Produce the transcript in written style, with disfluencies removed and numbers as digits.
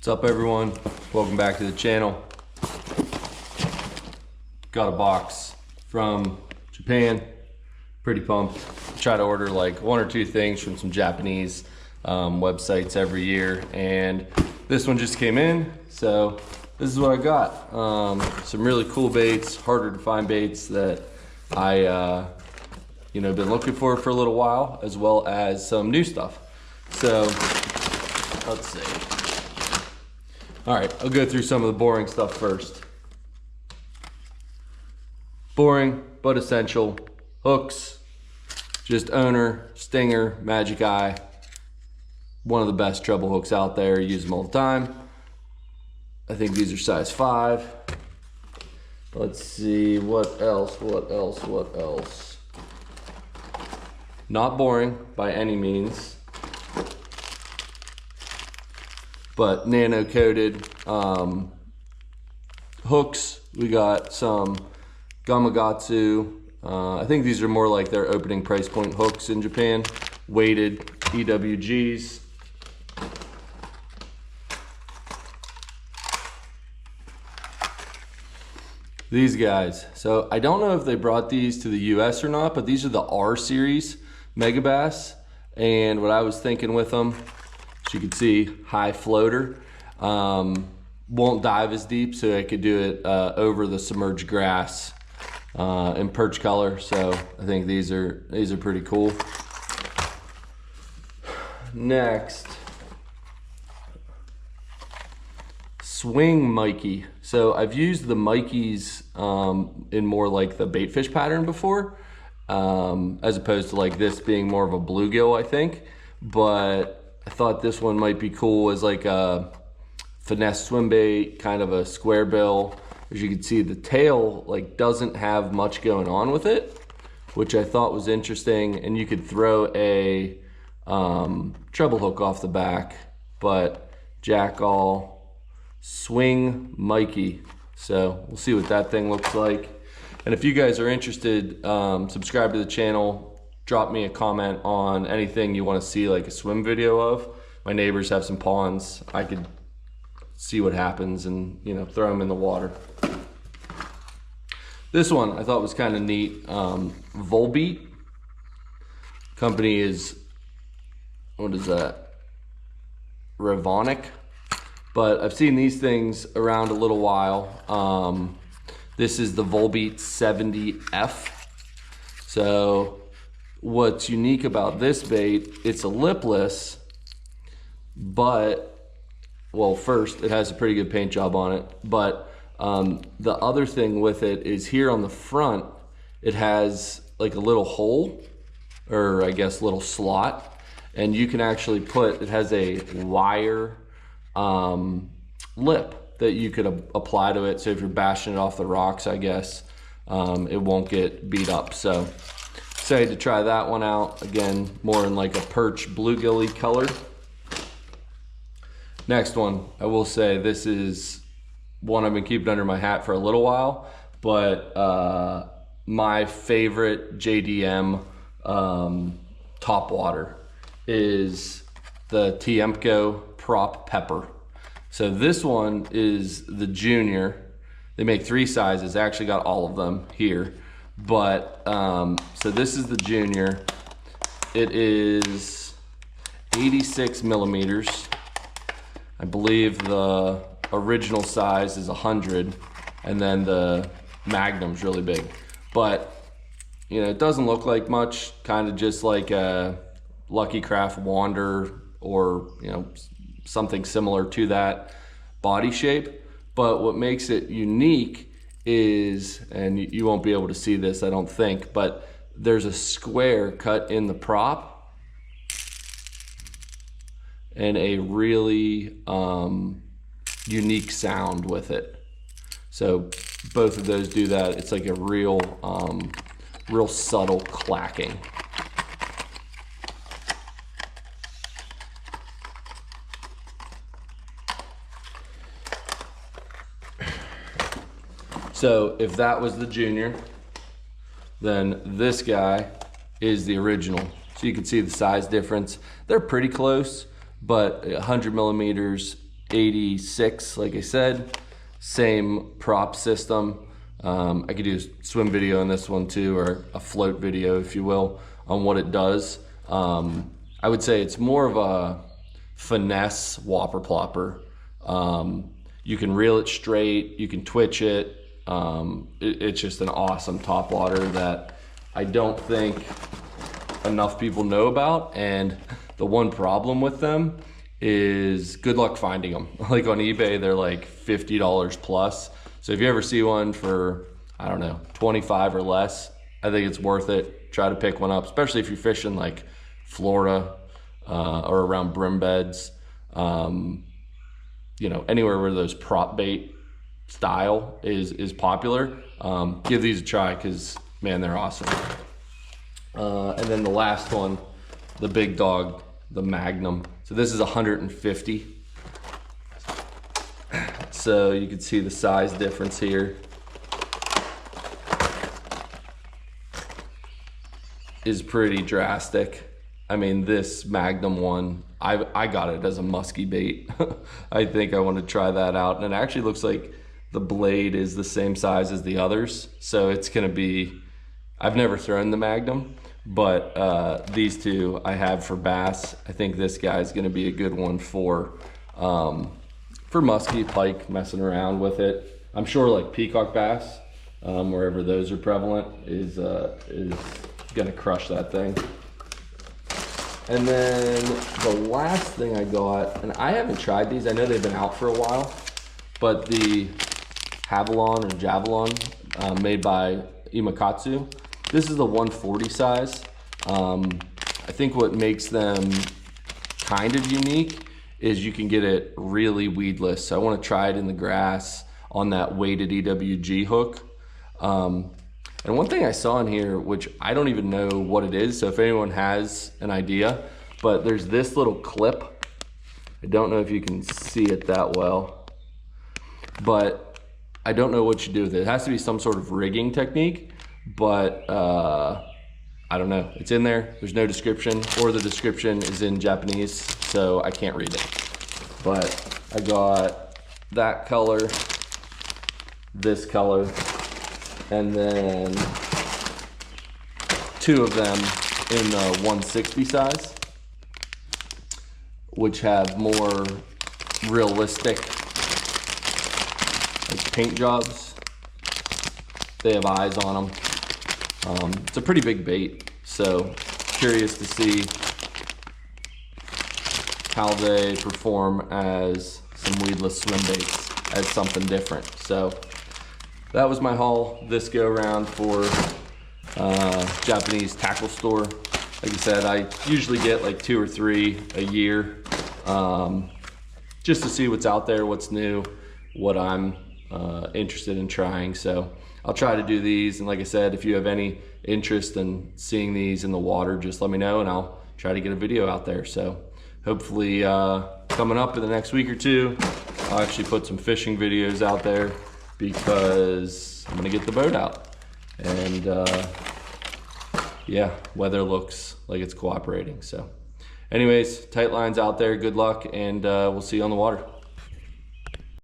What's up, everyone? Welcome back to the channel. Got a box from Japan. Pretty pumped. Try to order like one or two things from some Japanese websites every year, and this one just came in, so this is what I got. Some really cool baits, harder to find baits that I been looking for a little while, as well as some new stuff. So let's see. All right, I'll go through some of the boring stuff first. Boring but essential hooks. Just Owner, Stinger, Magic Eye. One of the best treble hooks out there. Use them all the time. I think these are size 5. Let's see, what else? Not boring by any means, but nano coated hooks. We got some Gamakatsu. I think these are more like their opening price point hooks in Japan. Weighted EWGs. These guys. So I don't know if they brought these to the US or not, but these are the R series Megabass. And what I was thinking with them, as you can see, high floater. Won't dive as deep, so I could do it over the submerged grass in perch color. So I think these are pretty cool. Next, swing Mikey. So I've used the Mikeys in more like the baitfish pattern before, as opposed to like this being more of a bluegill, I think. But I thought this one might be cool as like a finesse swim bait, kind of a square bill. As you can see, the tail like doesn't have much going on with it, which I thought was interesting. And you could throw a treble hook off the back, but Jackall Swing Mikey. So we'll see what that thing looks like. And if you guys are interested, subscribe to the channel. Drop me a comment on anything you want to see, like a swim video of. My neighbors have some ponds. I could see what happens and, throw them in the water. This one I thought was kind of neat. Volbeat. Company is, what is that? Revonic. But I've seen these things around a little while. This is the Volbeat 70F. So what's unique about this bait, it's a lipless, but, well, first, it has a pretty good paint job on it. But the other thing with it is here on the front, it has like a little hole, or I guess little slot. And you can actually it has a wire lip that you could apply to it. So if you're bashing it off the rocks, I guess, it won't get beat up. So excited to try that one out. Again, more in like a perch bluegilly color. Next one, I will say this is one I've been keeping under my hat for a little while, but my favorite JDM top water is the Tiemco Prop Pepper. So this one is the junior. They make 3 sizes. I actually got all of them here. But, so this is the junior. It is 86 millimeters. I believe the original size is 100, and then the Magnum's really big. But, it doesn't look like much, kind of just like a Lucky Craft Wander or, something similar to that body shape. But what makes it unique is, and you won't be able to see this, I don't think, but there's a square cut in the prop and a really unique sound with it. So both of those do that. It's like a real subtle clacking. So if that was the junior, then this guy is the original. So you can see the size difference. They're pretty close, but 100 millimeters 86, like I said, same prop system. I could do a swim video on this one too, or a float video, if you will, on what it does. I would say it's more of a finesse whopper plopper. You can reel it straight, you can twitch it. It's just an awesome top water that I don't think enough people know about. And the one problem with them is good luck finding them. Like on eBay, they're like $50 plus. So if you ever see one for, I don't know, 25 or less, I think it's worth it. Try to pick one up, especially if you're fishing like Florida or around brim beds. You know, anywhere where those prop bait style is popular. Give these a try because, man, they're awesome. And then the last one, the big dog, the Magnum. So this is 150. So you can see the size difference here is pretty drastic. I mean, this Magnum one, I got it as a musky bait. I think I want to try that out. And it actually looks like the blade is the same size as the others. So it's gonna be, I've never thrown the Magnum, but these two I have for bass. I think this guy's gonna be a good one for musky, pike, messing around with it. I'm sure like peacock bass, wherever those are prevalent, is gonna crush that thing. And then the last thing I got, and I haven't tried these, I know they've been out for a while, but the Havalon or Javelon made by Imakatsu. This is the 140 size. I think what makes them kind of unique is you can get it really weedless. So I want to try it in the grass on that weighted EWG hook. And one thing I saw in here, which I don't even know what it is, so if anyone has an idea, but there's this little clip. I don't know if you can see it that well, but I don't know what you do with it. It has to be some sort of rigging technique, but I don't know. It's in there. There's no description, or the description is in Japanese, so I can't read it. But I got that color, this color, and then two of them in the 160 size, which have more realistic like paint jobs. They have eyes on them. It's a pretty big bait, so curious to see how they perform as some weedless swim baits, as something different. So that was my haul this go around for Japanese tackle store. Like I said, I usually get like 2 or 3 a year, just to see what's out there, what's new, what I'm interested in trying. So I'll try to do these, and like I said, if you have any interest in seeing these in the water, just let me know and I'll try to get a video out there. So hopefully coming up in the next week or two, I'll actually put some fishing videos out there, because I'm gonna get the boat out. And yeah, weather looks like it's cooperating. So anyways, tight lines out there, good luck, and we'll see you on the water.